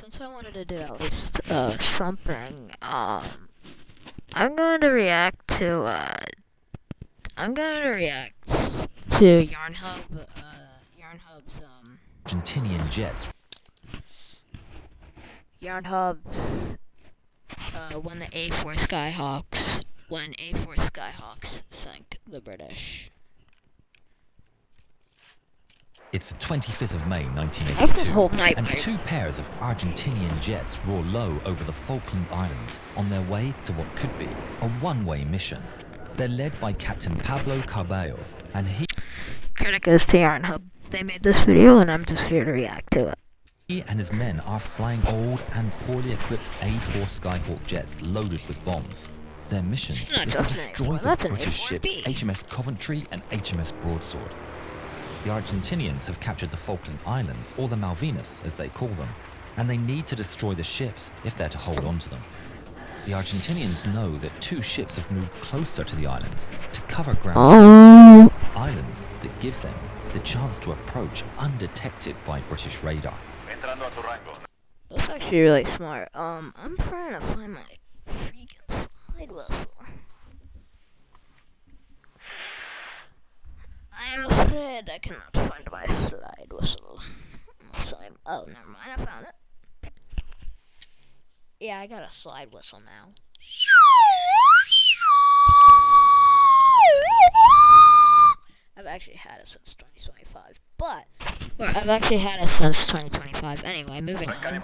since I wanted to do at least something, I'm going to react to Yarnhub's Argentinian jets. Yarnhub's when the A-4 SKYHAWKS sank the British. It's the 25th of May, That's a 1982, whole night, and mate. two pairs of Argentinian jets roar low over the Falkland Islands on their way to what could be a one-way mission. They're led by Captain Pablo Carballo, and Credit goes to Yarnhub. They made this video, and I'm just here to react to it. he and his men are flying old and poorly equipped A-4 Skyhawk jets loaded with bombs. Their mission It's not is to just an destroy A4, the that's an British ships A4B. HMS Coventry and HMS Broadsword. The Argentinians have captured the Falkland Islands, or the Malvinas as they call them, and they need to destroy the ships if they're to hold on to them. The Argentinians know that two ships have moved closer to the islands to cover ground, islands that give them the chance to approach undetected by British radar. That's actually really smart. I'm trying to find my freaking slide whistle. I am afraid I cannot find my slide whistle. Oh, never mind, I found it. Yeah, I got a slide whistle now. I've actually had it since 2025, I've actually had it since 2025. Anyway, moving on.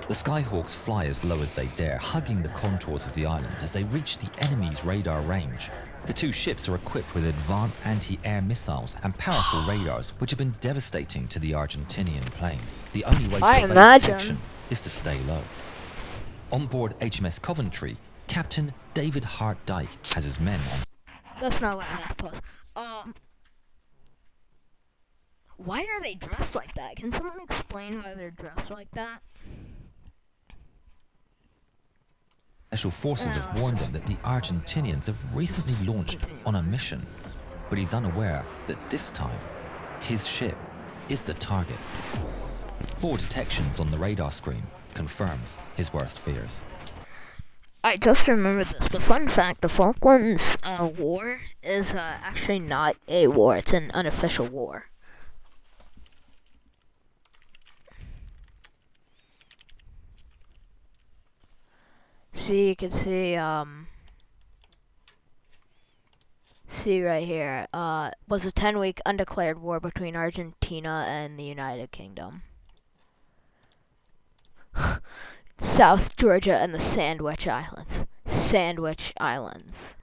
The Skyhawks fly as low as they dare, hugging the contours of the island as they reach the enemy's radar range. The two ships are equipped with advanced anti-air missiles and powerful radars, which have been devastating to the Argentinian planes. The only way to evade detection is to stay low. On board HMS Coventry, Captain David Hart Dyke has his men on. That's not what I meant to post. Why are they dressed like that? Can someone explain why they're dressed like that? Special forces have warned him that the Argentinians have recently launched on a mission, but he's unaware that this time, his ship is the target. 4 detections on the radar screen confirms his worst fears. I just remembered this, but fun fact, the Falklands War is actually not a war, it's an unofficial war. See, you can see right here, was a 10-week undeclared war between Argentina and the United Kingdom. South Georgia and the Sandwich Islands. Sandwich Islands.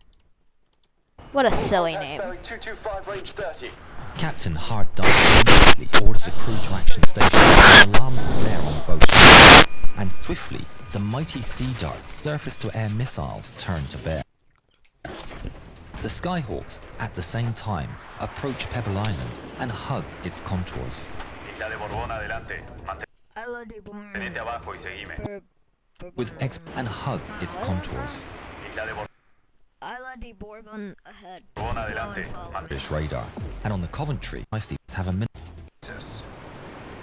What a silly name. 225 range 30. Captain Hart Dyke immediately orders a crew to action station and alarms blare on both ships. And swiftly, the mighty Sea Dart's surface-to-air missiles turn to bear. The Skyhawks, at the same time, approach Pebble Island and hug its contours. And hug its contours. Ahead. British radar, and on the Coventry, ice have a minute.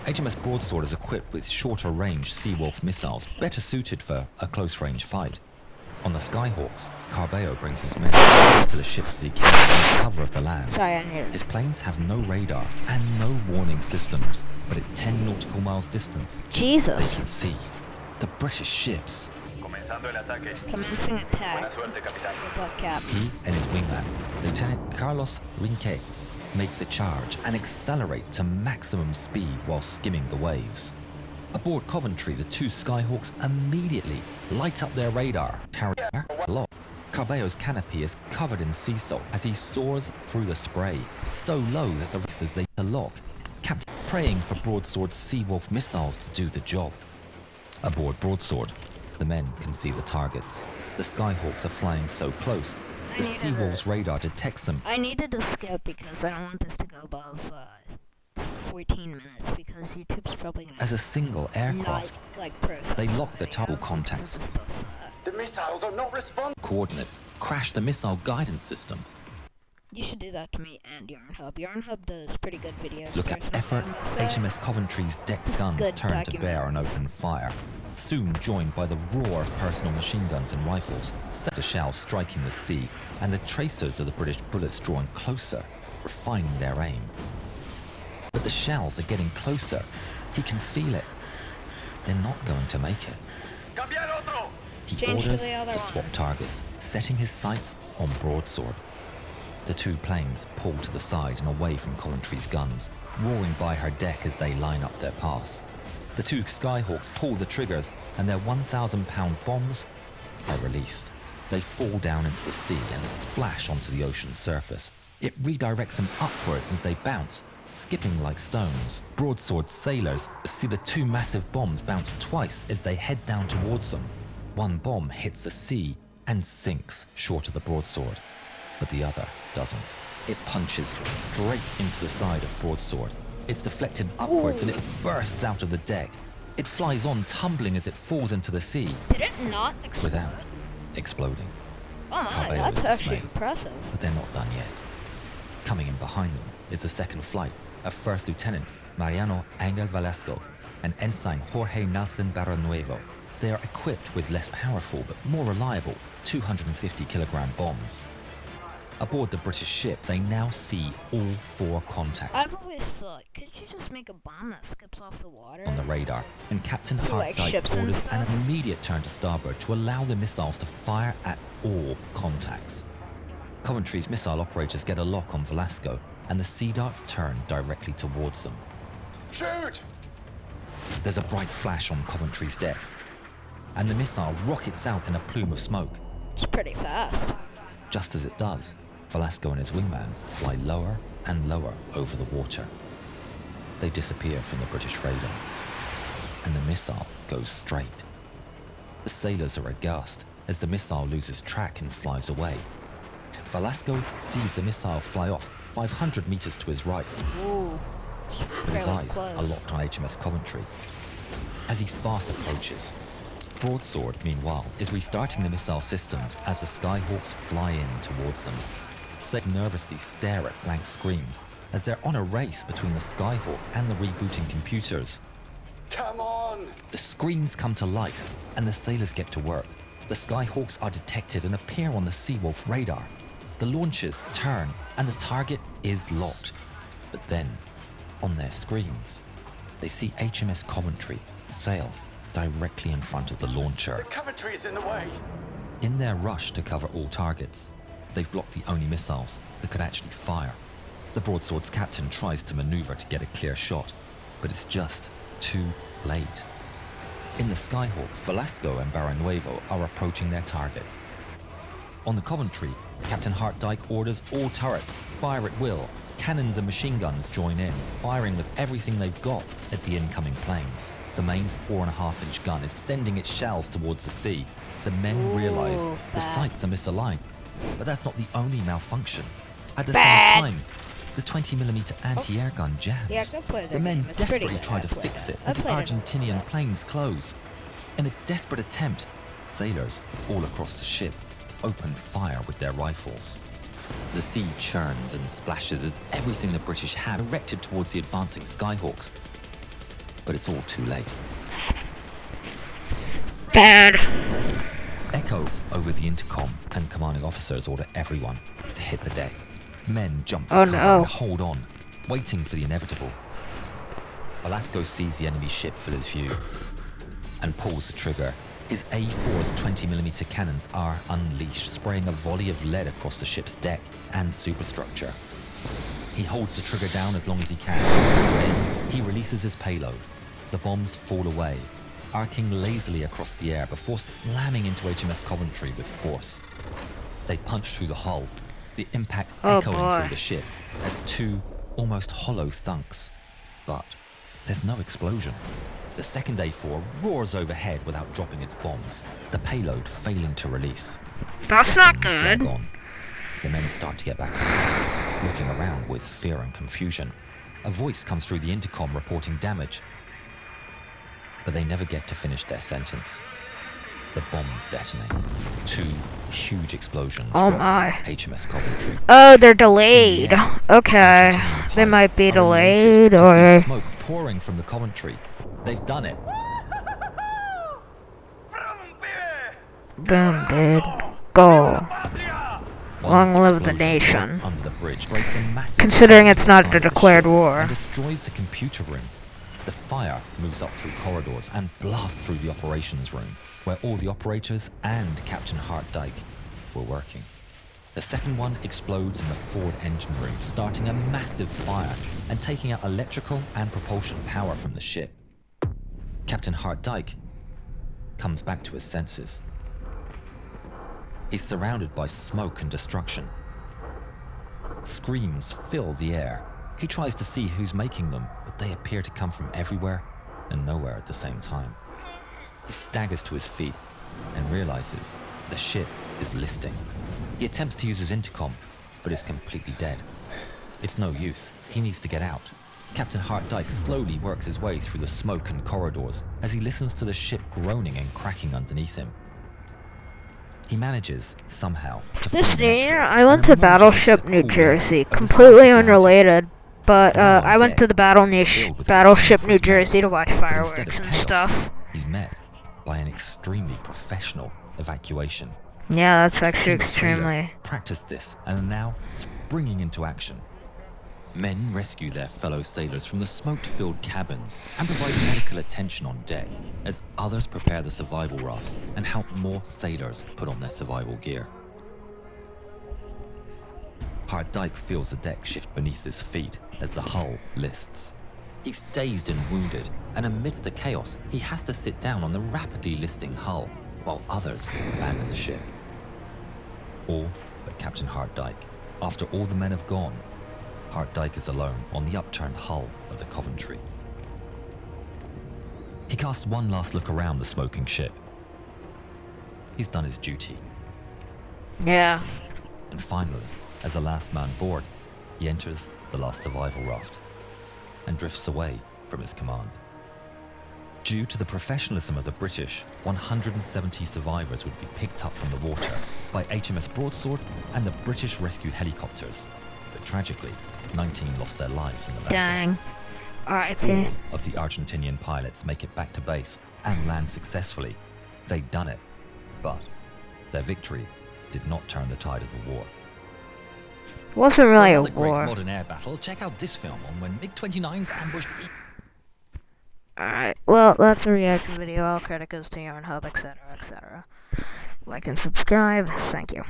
HMS Broadsword is equipped with shorter range Seawolf missiles, better suited for a close range fight. On the Skyhawks, Carballo brings his men as close to the ships as he can under cover of the land. Sorry, I knew it. His planes have no radar and no warning systems, but at 10 nautical miles distance, they Jesus. can see the British ships. Commencing attack. Good luck, Cap. He and his wingman, Lieutenant Carlos Rinque, make the charge and accelerate to maximum speed while skimming the waves. Aboard Coventry, the two Skyhawks immediately light up their radar, carrying aloft. Carballo's canopy is covered in sea salt as he soars through the spray, so low that the races they lock, Captain praying for Broadsword's Seawolf missiles to do the job. Aboard Broadsword, the men can see the targets. The Skyhawks are flying so close, the Seawolf's radar detects them. I needed to skip because I don't want this to go above 14 minutes because YouTube's probably gonna As a single aircraft, they lock the target contacts. The missiles are not responding. Coordinates crash the missile guidance system. You should do that to me and Yarnhub. Yarnhub does pretty good videos. Look at personally, effort. I must say. HMS Coventry's decked Just guns good turned to bear and documentaries. opened fire, soon joined by the roar of personal machine guns and rifles, set the shells striking the sea, and the tracers of the British bullets drawing closer, refining their aim. But the shells are getting closer. He can feel it. They're not going to make it. He Change to orders the other to one. swap targets, setting his sights on broadsword. The two planes pull to the side and away from Coventry's guns, roaring by her deck as they line up their pass. The two Skyhawks pull the triggers and their 1,000-pound bombs are released. They fall down into the sea and splash onto the ocean's surface. It redirects them upwards as they bounce, skipping like stones. Broadsword sailors see the two massive bombs bounce twice as they head down towards them. One bomb hits the sea and sinks short of the broadsword, but the other doesn't. It punches straight into the side of broadsword. It's deflected upwards and it bursts out of the deck. It flies on, tumbling as it falls into the sea, Did it not explode? without exploding. Oh my, Cabello that's is actually dismayed. impressive. But they're not done yet. Coming in behind them is the second flight of First Lieutenant Mariano Angel Velasco and Ensign Jorge Nelson Barranuevo. They are equipped with less powerful but more reliable 250-kilogram bombs. Aboard the British ship, they now see all four contacts I've always thought, could you just make a bomb that skips off the water? on the radar, and Captain For, like, Hartdyke ships and orders an stuff? immediate turn to starboard to allow the missiles to fire at all contacts. Coventry's missile operators get a lock on Velasco, and the Sea Darts turn directly towards them. Shoot! There's a bright flash on Coventry's deck, and the missile rockets out in a plume of smoke. It's pretty fast. Just as it does, Velasco and his wingman fly lower and lower over the water. They disappear from the British radar, and the missile goes straight. The sailors are aghast as the missile loses track and flies away. Velasco sees the missile fly off 500 meters to his right, Ooh. It's but his fairly eyes close. are locked on HMS Coventry. As he fast approaches, Broadsword, meanwhile, is restarting the missile systems as the Skyhawks fly in towards them. Sailors nervously stare at blank screens as they're on a race between the Skyhawk and the rebooting computers. Come on! The screens come to life and the sailors get to work. The Skyhawks are detected and appear on the Seawolf radar. The launches turn and the target is locked. But then, on their screens, they see HMS Coventry sail directly in front of the launcher. The Coventry is in the way! In their rush to cover all targets, they've blocked the only missiles that could actually fire. The Broadsword's captain tries to maneuver to get a clear shot, but it's just too late. In the Skyhawks, Velasco and Barranuevo are approaching their target. On the Coventry, Captain Hartdyke orders all turrets fire at will. Cannons and machine guns join in, firing with everything they've got at the incoming planes. The main 4.5-inch gun is sending its shells towards the sea. The men realize the bad. sights are misaligned, but that's not the only malfunction. At the Bad. same time, the 20mm anti-air gun jams. Yeah, go play The that men game. It's pretty desperately good. try I to played fix it. it I as the played it a Argentinian lot. planes close. In a desperate attempt, sailors all across the ship open fire with their rifles. The sea churns and splashes as everything the British had directed towards the advancing Skyhawks. But it's all too late. Bad. Echo over the intercom, and commanding officers order everyone to hit the deck. Men jump for Oh, cover no. and hold on, waiting for the inevitable. Velasco sees the enemy ship fill his view and pulls the trigger. His A-4's 20mm cannons are unleashed, spraying a volley of lead across the ship's deck and superstructure. He holds the trigger down as long as he can. Then he releases his payload. The bombs fall away, arcing lazily across the air before slamming into HMS Coventry with force. They punch through the hull, the impact Oh, echoing boy. through the ship as two almost hollow thunks. But there's no explosion. The second A4 roars overhead without dropping its bombs, the payload failing to release. That's not Seconds drag good. on. The men start to get back up, looking around with fear and confusion. A voice comes through the intercom reporting damage, but they never get to finish their sentence. the bombs detonate. 2 huge explosions Oh rock my. HMS Coventry. Oh, they're delayed. In the air, Okay. Argentinian They might be pilots are elated delayed to or... see smoke pouring from the Coventry. They've done it. Boom, dude. Go. One Long live the explosion nation. right under the bridge breaks a massive Considering hole it's not inside a the declared ship war. and destroys the computer room. The fire moves up through corridors and blasts through the operations room, where all the operators and Captain Hart Dyke were working. The second one explodes in the forward engine room, starting a massive fire and taking out electrical and propulsion power from the ship. Captain Hart Dyke comes back to his senses. He's surrounded by smoke and destruction. Screams fill the air. He tries to see who's making them, but they appear to come from everywhere and nowhere at the same time. He staggers to his feet and realizes the ship is listing. He attempts to use his intercom, but is completely dead. It's no use. He needs to get out. Captain Hart Dyke slowly works his way through the smoke and corridors as he listens to the ship groaning and cracking underneath him. He manages, somehow, to This find an exit year, I went and to emerges Battleship into the New cool air Jersey. of the Completely South Atlantic. unrelated. But Now on I went deck, to the filled with Battleship concern for New his men. Jersey to watch But fireworks instead of and chaos, stuff. he's met by an extremely professional evacuation. Yeah, that's His actually team of sailors extremely... practiced this and are now springing into action. Men rescue their fellow sailors from the smoke-filled cabins and provide medical attention on deck, as others prepare the survival rafts and help more sailors put on their survival gear. Hart Dyke feels the deck shift beneath his feet as the hull lists. He's dazed and wounded, and amidst the chaos, he has to sit down on the rapidly listing hull, while others abandon the ship. All but Captain Hart Dyke. After all the men have gone, Hart Dyke is alone on the upturned hull of the Coventry. He casts one last look around the smoking ship. He's done his duty. Yeah. And finally, as the last man aboard, he enters the last survival raft and drifts away from his command. Due to the professionalism of the British, 170 survivors would be picked up from the water by HMS Broadsword and the British rescue helicopters. But tragically, 19 lost their lives in the battle. Dang. R.I.P. All of the Argentinian pilots make it back to base and land successfully. They'd done it, but their victory did not turn the tide of the war. Wasn't really a For another great war. modern air battle, check out this film on when MiG-29s ambushed... Alright, well, that's a reaction video. All credit goes to Yarnhub, etc., etc. Like and subscribe. Thank you.